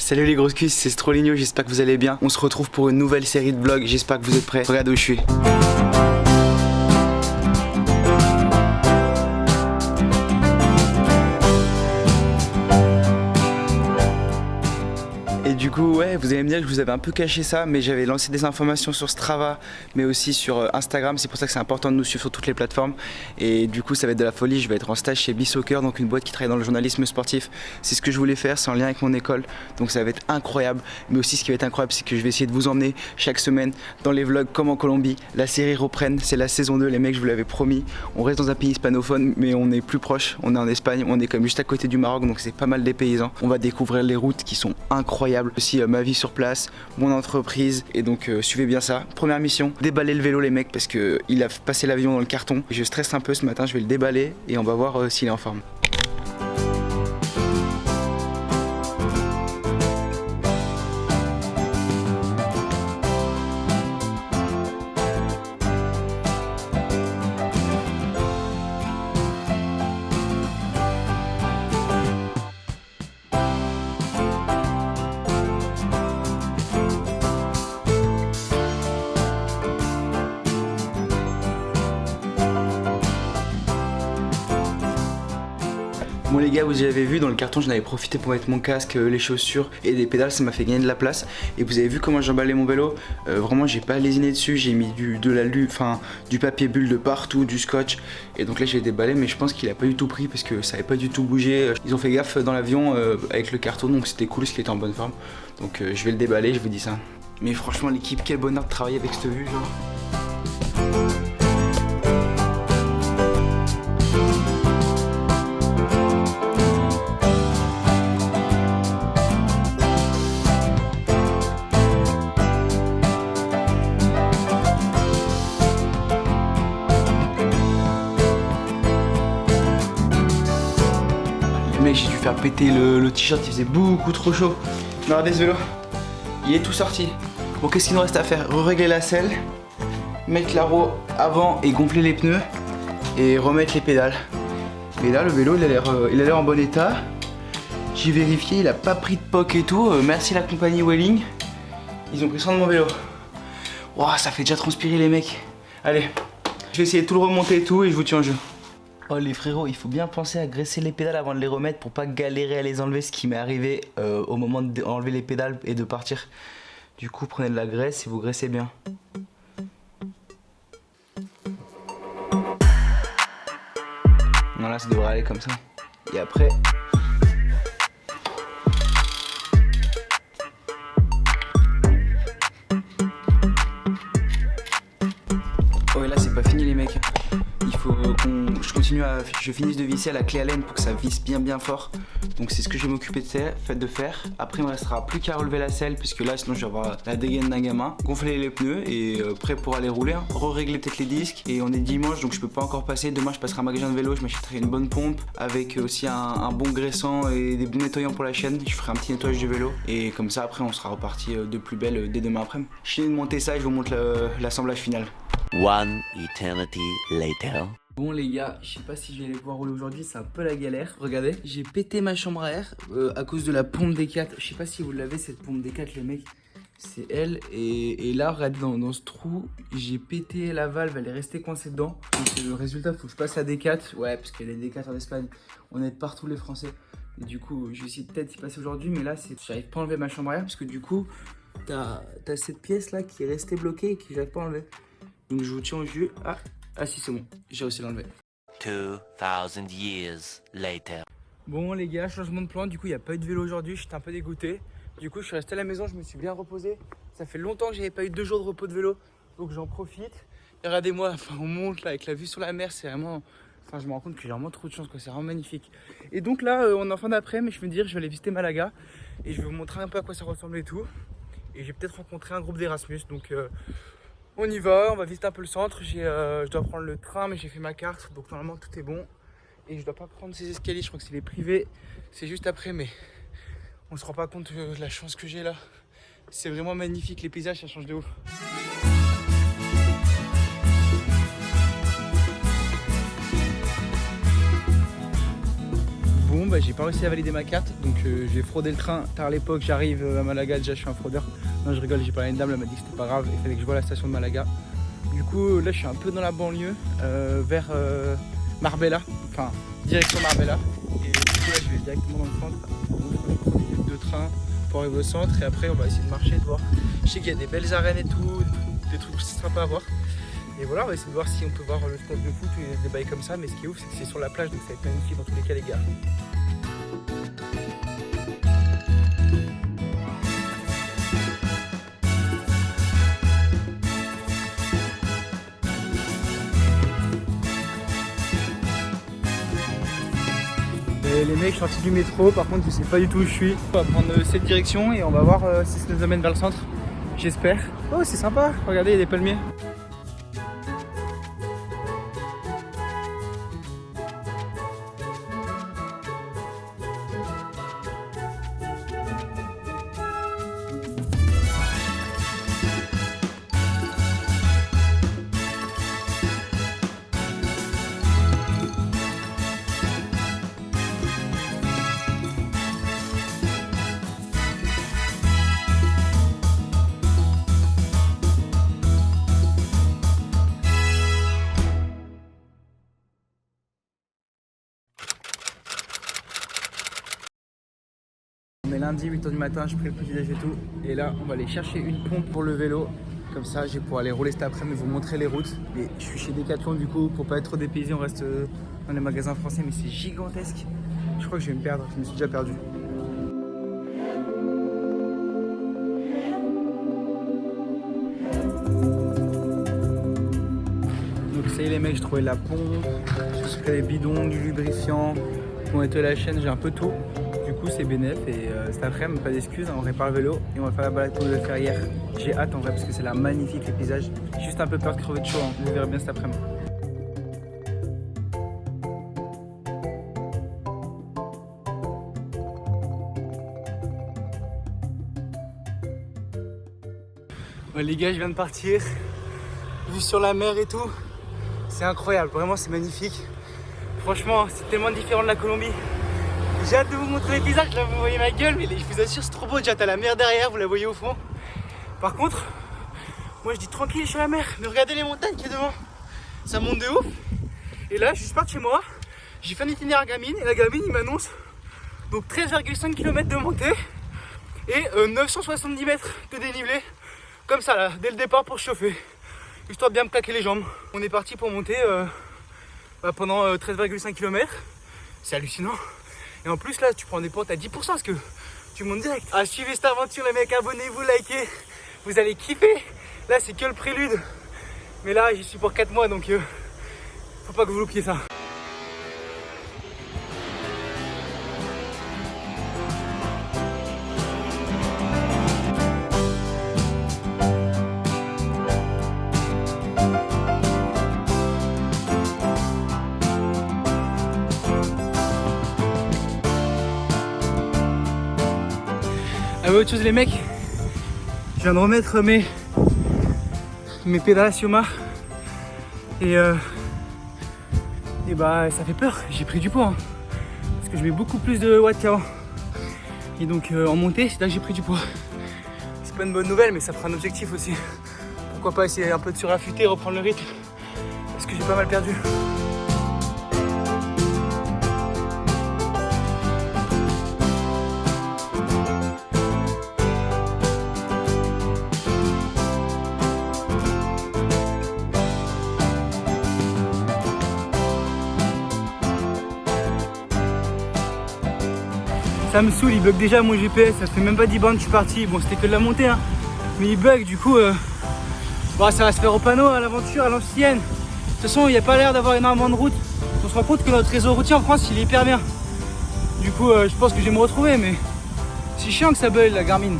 Salut les grosses cuisses, c'est Stroligno, j'espère que vous allez bien. On se retrouve pour une nouvelle série de vlogs, j'espère que vous êtes prêts. Regardez où je suis. Et du coup, ouais, vous allez me dire que je vous avais un peu caché ça, mais j'avais lancé des informations sur Strava, mais aussi sur Instagram. C'est pour ça que c'est important de nous suivre sur toutes les plateformes. Et du coup, ça va être de la folie. Je vais être en stage chez B-Soccer, donc une boîte qui travaille dans le journalisme sportif. C'est ce que je voulais faire, c'est en lien avec mon école. Donc ça va être incroyable. Mais aussi, ce qui va être incroyable, c'est que je vais essayer de vous emmener chaque semaine dans les vlogs comme en Colombie. La série reprenne, c'est la saison 2, les mecs, je vous l'avais promis. On reste dans un pays hispanophone, mais on est plus proche. On est en Espagne, on est comme juste à côté du Maroc, donc c'est pas mal des paysans. On va découvrir les routes qui sont incroyables. Aussi ma vie sur place, mon entreprise, et donc suivez bien ça. Première mission, déballer le vélo les mecs, parce que il a passé l'avion dans le carton. Je stresse un peu ce matin, je vais le déballer et on va voir s'il est en forme. Bon les gars, vous avez vu dans le carton, j'en avais profité pour mettre mon casque, les chaussures et des pédales, ça m'a fait gagner de la place. Et vous avez vu comment j'emballais mon vélo, vraiment j'ai pas lésiné dessus, j'ai mis du papier bulle de partout, du scotch. Et donc là j'ai déballé, mais je pense qu'il a pas du tout pris parce que ça avait pas du tout bougé. Ils ont fait gaffe dans l'avion avec le carton, donc c'était cool, parce qu'il était en bonne forme. Donc je vais le déballer, je vous dis ça. Mais franchement l'équipe, quel bonheur de travailler avec cette vue genre. Mec, j'ai dû faire péter le t-shirt, il faisait beaucoup trop chaud. Mais regardez ce vélo, il est tout sorti. Bon, qu'est-ce qu'il nous reste à faire? Régler la selle, mettre la roue avant et gonfler les pneus et remettre les pédales. Et là, le vélo, il a l'air en bon état. J'ai vérifié, il a pas pris de poc et tout. Merci la compagnie Welling. Ils ont pris soin de mon vélo. Wow, ça fait déjà transpirer les mecs. Allez, je vais essayer de tout le remonter et tout et je vous tiens au jeu. Oh les frérots, il faut bien penser à graisser les pédales avant de les remettre pour pas galérer à les enlever, ce qui m'est arrivé au moment d'enlever les pédales et de partir. Du coup, prenez de la graisse et vous graissez bien. Non, là ça devrait aller comme ça. Et après... Oh et là c'est pas fini les mecs. Il faut que je finisse de visser à la clé Allen pour que ça visse bien fort. Donc c'est ce que je vais m'occuper de faire. Après il me restera plus qu'à relever la selle, puisque là sinon je vais avoir la dégaine d'un gamin. Gonfler les pneus et prêt pour aller rouler. Hein. Régler peut-être les disques. Et on est dimanche donc je peux pas encore passer. Demain je passerai à un magasin de vélo, je m'achèterai une bonne pompe avec aussi un bon graissant et des bons nettoyants pour la chaîne. Je ferai un petit nettoyage du vélo. Et comme ça après on sera reparti de plus belle dès demain après-midi. Je finis de monter ça et je vous montre l'assemblage final. One eternity later. Bon les gars, je sais pas si je vais les pouvoir rouler aujourd'hui, c'est un peu la galère. Regardez, j'ai pété ma chambre à air à cause de la pompe D4. Je sais pas si vous l'avez cette pompe D4 les mecs, c'est elle. Et là regardez dans ce trou, j'ai pété la valve, elle est restée coincée dedans. Donc le résultat, faut que je passe à D4. Ouais, parce qu'il y a des D4 en Espagne, on aide partout les Français. Et du coup, je vais essayer peut-être d'y passer aujourd'hui, mais là j'arrive pas à enlever ma chambre à air parce que du coup, t'as cette pièce là qui est restée bloquée et qui j'arrive pas à enlever. Donc je vous tiens au jus. Ah si c'est bon, j'ai réussi à l'enlever. 2000 years later. Bon les gars, changement de plan, du coup il n'y a pas eu de vélo aujourd'hui, j'étais un peu dégoûté. Du coup je suis resté à la maison, je me suis bien reposé. Ça fait longtemps que j'avais pas eu 2 jours de repos de vélo, donc j'en profite. Et regardez-moi, enfin, on monte là avec la vue sur la mer, c'est vraiment... Enfin je me rends compte que j'ai vraiment trop de chance, quoi. C'est vraiment magnifique. Et donc là on est en fin d'après, mais je vais me dire je vais aller visiter Malaga. Et je vais vous montrer un peu à quoi ça ressemble et tout. Et j'ai peut-être rencontré un groupe d'Erasmus, donc... on y va, on va visiter un peu le centre. Je dois prendre le train, mais j'ai fait ma carte, donc normalement tout est bon. Et je dois pas prendre ces escaliers, je crois que c'est les privés. C'est juste après, mais on se rend pas compte de la chance que j'ai là. C'est vraiment magnifique, les paysages, ça change de ouf. bah, j'ai pas réussi à valider ma carte, donc j'ai fraudé le train tard à l'époque. J'arrive à Malaga, déjà je suis un fraudeur. Non, je rigole, j'ai parlé à une dame, elle m'a dit que c'était pas grave, il fallait que je voie la station de Malaga. Du coup là je suis un peu dans la banlieue, vers Marbella, enfin direction Marbella. Et du coup là je vais directement dans le centre, donc je prends 10 minutes de train pour arriver au centre et après on va essayer de marcher, de voir. Je sais qu'il y a des belles arènes et tout, des trucs sympas à voir. Et voilà, on va essayer de voir si on peut voir le stade de foot ou des bails comme ça. Mais ce qui est ouf, c'est que c'est sur la plage, donc ça va être magnifique dans tous les cas, les gars. Et les mecs, je suis sorti du métro, par contre, je sais pas du tout où je suis. On va prendre cette direction et on va voir si ça nous amène vers le centre. J'espère. Oh, c'est sympa, regardez, il y a des palmiers. On est lundi, 8h du matin, j'ai pris le petit déj et tout. Et là, on va aller chercher une pompe pour le vélo. Comme ça, je vais pouvoir aller rouler cet après-midi, vous montrer les routes. Et je suis chez Decathlon du coup, pour pas être trop dépaysé, on reste dans les magasins français, mais c'est gigantesque. Je crois que je vais me perdre, je me suis déjà perdu. Donc ça y est les mecs, j'ai trouvé la pompe, j'ai pris les bidons, du lubrifiant, pour nettoyer la chaîne, j'ai un peu tout. Du coup c'est bénéf et cet après-midi, pas d'excuses, on répare le vélo et on va faire la balade qu'on devait faire hier. J'ai hâte en vrai parce que c'est là magnifique les paysages. J'ai juste un peu peur de crever de chaud, hein. Vous verrez bien cet après-midi. Ouais, les gars, je viens de partir, vue sur la mer et tout, c'est incroyable, vraiment c'est magnifique. Franchement, c'est tellement différent de la Colombie. J'ai hâte de vous montrer les paysages, là vous voyez ma gueule, mais je vous assure c'est trop beau. Déjà t'as la mer derrière, vous la voyez au fond. Par contre, moi je dis tranquille, je suis sur la mer, mais regardez les montagnes qui est devant. Ça monte de ouf. Et là, je suis parti de chez moi, j'ai fait un itinéraire à Gamine, et la Gamine il m'annonce donc 13,5 km de montée et 970 mètres de dénivelé. Comme ça là, dès le départ pour chauffer, histoire de bien me claquer les jambes. On est parti pour monter pendant 13,5 km, c'est hallucinant. Et en plus là, tu prends des pentes à 10% parce que tu montes direct. Ah, suivez cette aventure les mecs, abonnez-vous, likez, vous allez kiffer. Là c'est que le prélude, mais là j'y suis pour 4 mois donc faut pas que vous loupiez ça. Ah ouais, autre chose les mecs, je viens de remettre mes pédales à Sioma et bah ça fait peur, j'ai pris du poids hein, parce que je mets beaucoup plus de watts qu'avant et donc en montée c'est là que j'ai pris du poids. C'est pas une bonne nouvelle mais ça fera un objectif aussi. Pourquoi pas essayer un peu de suraffûter, reprendre le rythme parce que j'ai pas mal perdu. Ça me saoule, il bug déjà mon GPS, ça fait même pas 10 bandes, je suis parti. Bon, c'était que de la montée, hein. Mais il bug, du coup, bon, ça va se faire au panneau, à l'aventure, à l'ancienne. De toute façon, il n'y a pas l'air d'avoir énormément de routes. On se rend compte que notre réseau routier en France, il est hyper bien. Du coup, je pense que je vais me retrouver, mais c'est chiant que ça bug, la Garmin.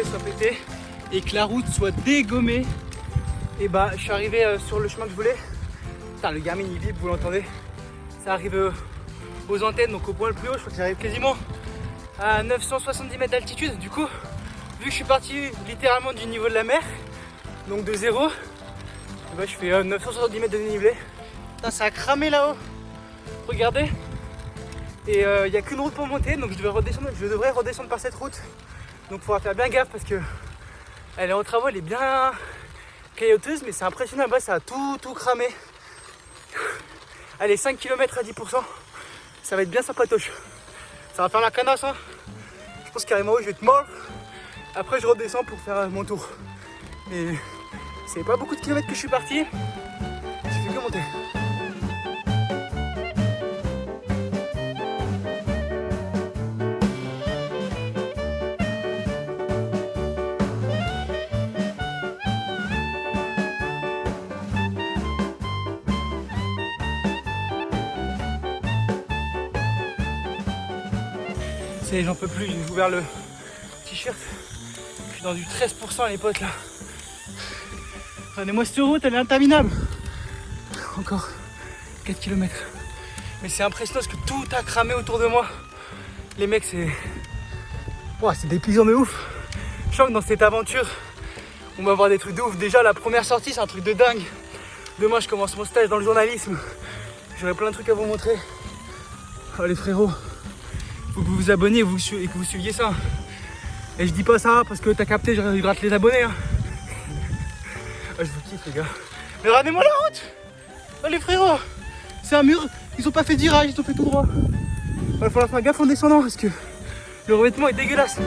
Soit pété et que la route soit dégommée, et bah je suis arrivé sur le chemin que je voulais. Putain, le Garmin il vibre, vous l'entendez? Ça arrive aux antennes, donc au point le plus haut, je crois que j'arrive quasiment à 970 mètres d'altitude. Du coup, vu que je suis parti littéralement du niveau de la mer, donc de zéro, bah, je fais 970 mètres de dénivelé. Putain, ça a cramé là-haut, regardez. Et il n'y a qu'une route pour monter, donc je devrais redescendre par cette route. Donc il faudra faire bien gaffe parce que elle est en travaux, elle est bien caillouteuse, mais c'est impressionnant, là-bas ça a tout cramé. Allez, 5 km à 10%, ça va être bien sympatoche. Ça va faire la canasse, hein. Je pense carrément je vais être mort. Après je redescends pour faire mon tour. Mais c'est pas beaucoup de kilomètres que je suis parti, j'ai fait que monter. J'en peux plus, j'ai ouvert le t-shirt. Je suis dans du 13% les potes là. Regardez-moi cette route, elle est interminable. Encore 4 km. Mais c'est impressionnant parce que tout a cramé autour de moi. Les mecs, c'est dépliant de ouf. Je sens que dans cette aventure, on va voir des trucs de ouf. Déjà, la première sortie, c'est un truc de dingue. Demain, je commence mon stage dans le journalisme. J'aurai plein de trucs à vous montrer. Oh les frérots. Faut que vous vous abonnez et que vous suiviez ça. Et je dis pas ça parce que t'as capté, je gratte les abonnés. Hein. Ah, je vous kiffe les gars. Mais regardez-moi la route. Oh, les frérots. C'est un mur, ils ont pas fait de virage, ils ont fait tout droit. Il va falloir faire gaffe en descendant parce que le revêtement est dégueulasse.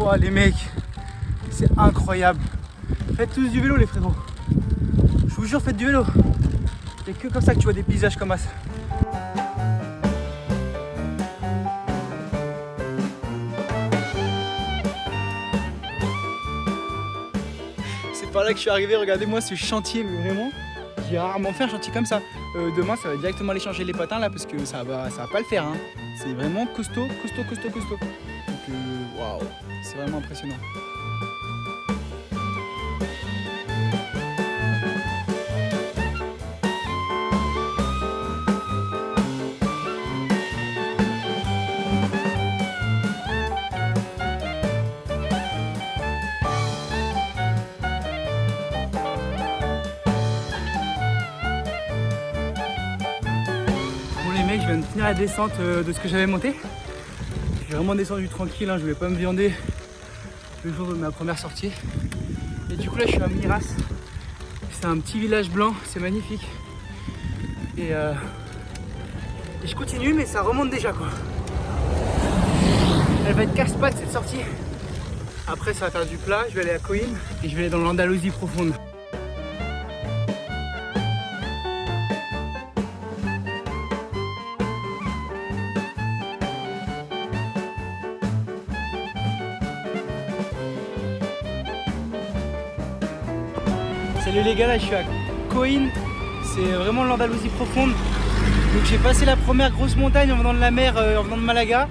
Oh les mecs, c'est incroyable. Faites tous du vélo les frérots. Je vous jure, faites du vélo. Il n'y a que comme ça que tu vois des paysages comme ça. C'est par là que je suis arrivé, regardez-moi ce chantier, mais vraiment, j'ai rarement fait un chantier comme ça. Demain ça va directement aller changer les patins là parce que ça va pas le faire. Hein. C'est vraiment costaud. Donc waouh, c'est vraiment impressionnant. Bon les mecs, je viens de finir la descente de ce que j'avais monté. J'ai vraiment descendu tranquille, hein, je voulais pas me viander le jour de ma première sortie. Et du coup là je suis à Miras. C'est un petit village blanc, c'est magnifique. Et je continue mais ça remonte déjà quoi. Elle va être casse-pattes cette sortie. Après ça va faire du plat, je vais aller à Coïn et je vais aller dans l'Andalousie profonde. Salut les gars, là je suis à Coïn, c'est vraiment l'Andalousie profonde. Donc j'ai passé la première grosse montagne en venant de la mer, en venant de Malaga.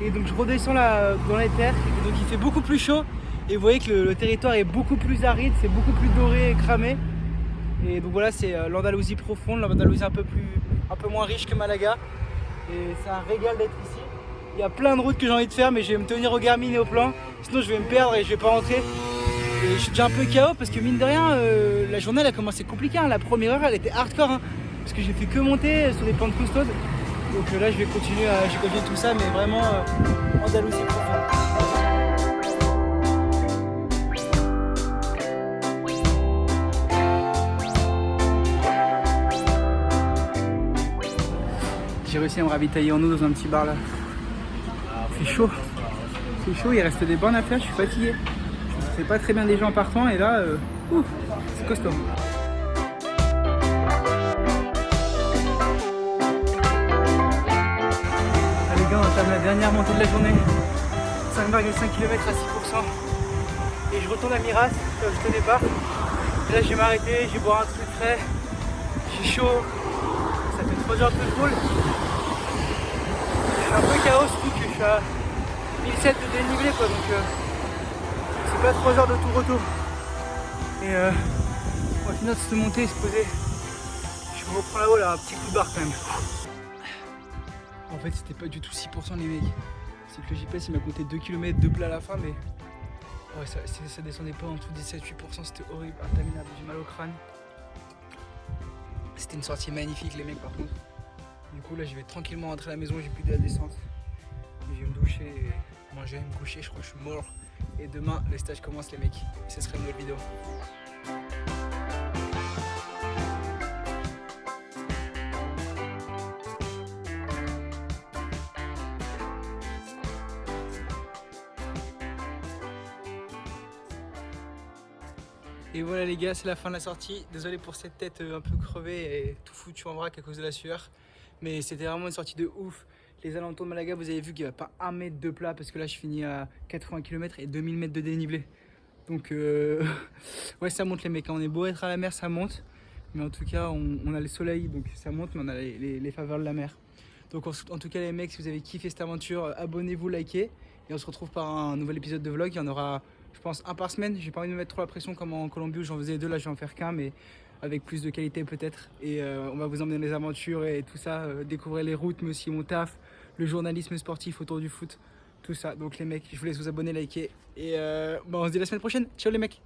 Et donc je redescends là dans les terres, et donc il fait beaucoup plus chaud. Et vous voyez que le territoire est beaucoup plus aride, c'est beaucoup plus doré et cramé. Et donc voilà, c'est l'Andalousie profonde, l'Andalousie un peu moins riche que Malaga. Et c'est un régal d'être ici. Il y a plein de routes que j'ai envie de faire, mais je vais me tenir au Garmin et au plan. Sinon je vais me perdre et je vais pas rentrer. Et je suis déjà un peu KO parce que mine de rien, la journée elle a commencé compliquée. Hein. La première heure elle était hardcore hein, parce que j'ai fait que monter sur des pentes costaudes. Donc là je vais continuer tout ça, mais vraiment Andalousie profonde. J'ai réussi à me ravitailler en eau dans un petit bar là. C'est chaud, il reste des bornes à faire, je suis fatigué. Je fais pas très bien des gens en partant et là, c'est costaud. Allez les gars, on entame la dernière montée de la journée. 5,5 km à 6%. Et je retourne à Miras, comme j'étais au départ. Et là je vais m'arrêter, je vais boire un truc frais. J'ai chaud. Ça fait 3 heures que je roule. Je suis un peu chaos, surtout que je suis à 1007 de dénivelé quoi, donc c'est pas 3 heures de tout retour. Et on va finir de se monter et se poser. Je me reprends là-haut là, un petit coup de barre quand même. En fait c'était pas du tout 6% les mecs. C'est que le GPS il m'a compté 2 km de plat à la fin, mais ouais, ça descendait pas en dessous des 7-8%, c'était horrible, interminable, j'ai mal au crâne. C'était une sortie magnifique les mecs par contre. Du coup là je vais tranquillement rentrer à la maison, j'ai plus de la descente. Je vais me doucher et manger, me coucher, je crois que je suis mort. Et demain le stage commence les mecs, et ce sera une nouvelle vidéo. Et voilà les gars, c'est la fin de la sortie. Désolé pour cette tête un peu crevée et tout foutu en vrac à cause de la sueur. Mais c'était vraiment une sortie de ouf. Les alentours de Malaga, vous avez vu qu'il n'y a pas un mètre de plat parce que là je finis à 80 km et 2000 mètres de dénivelé. Donc ouais, ça monte les mecs. On est beau être à la mer, ça monte. Mais en tout cas, on a le soleil, donc ça monte, mais on a les faveurs de la mer. Donc en tout cas les mecs, si vous avez kiffé cette aventure, abonnez-vous, likez. Et on se retrouve par un nouvel épisode de vlog. Il y en aura, je pense, un par semaine. J'ai pas envie de me mettre trop la pression comme en Colombie où j'en faisais 2. Là je vais en faire qu'un, mais avec plus de qualité peut-être. Et on va vous emmener dans les aventures et tout ça, découvrir les routes, mais aussi mon taf, le journalisme sportif autour du foot, tout ça. Donc les mecs, je vous laisse vous abonner, liker. Et on se dit la semaine prochaine. Ciao les mecs.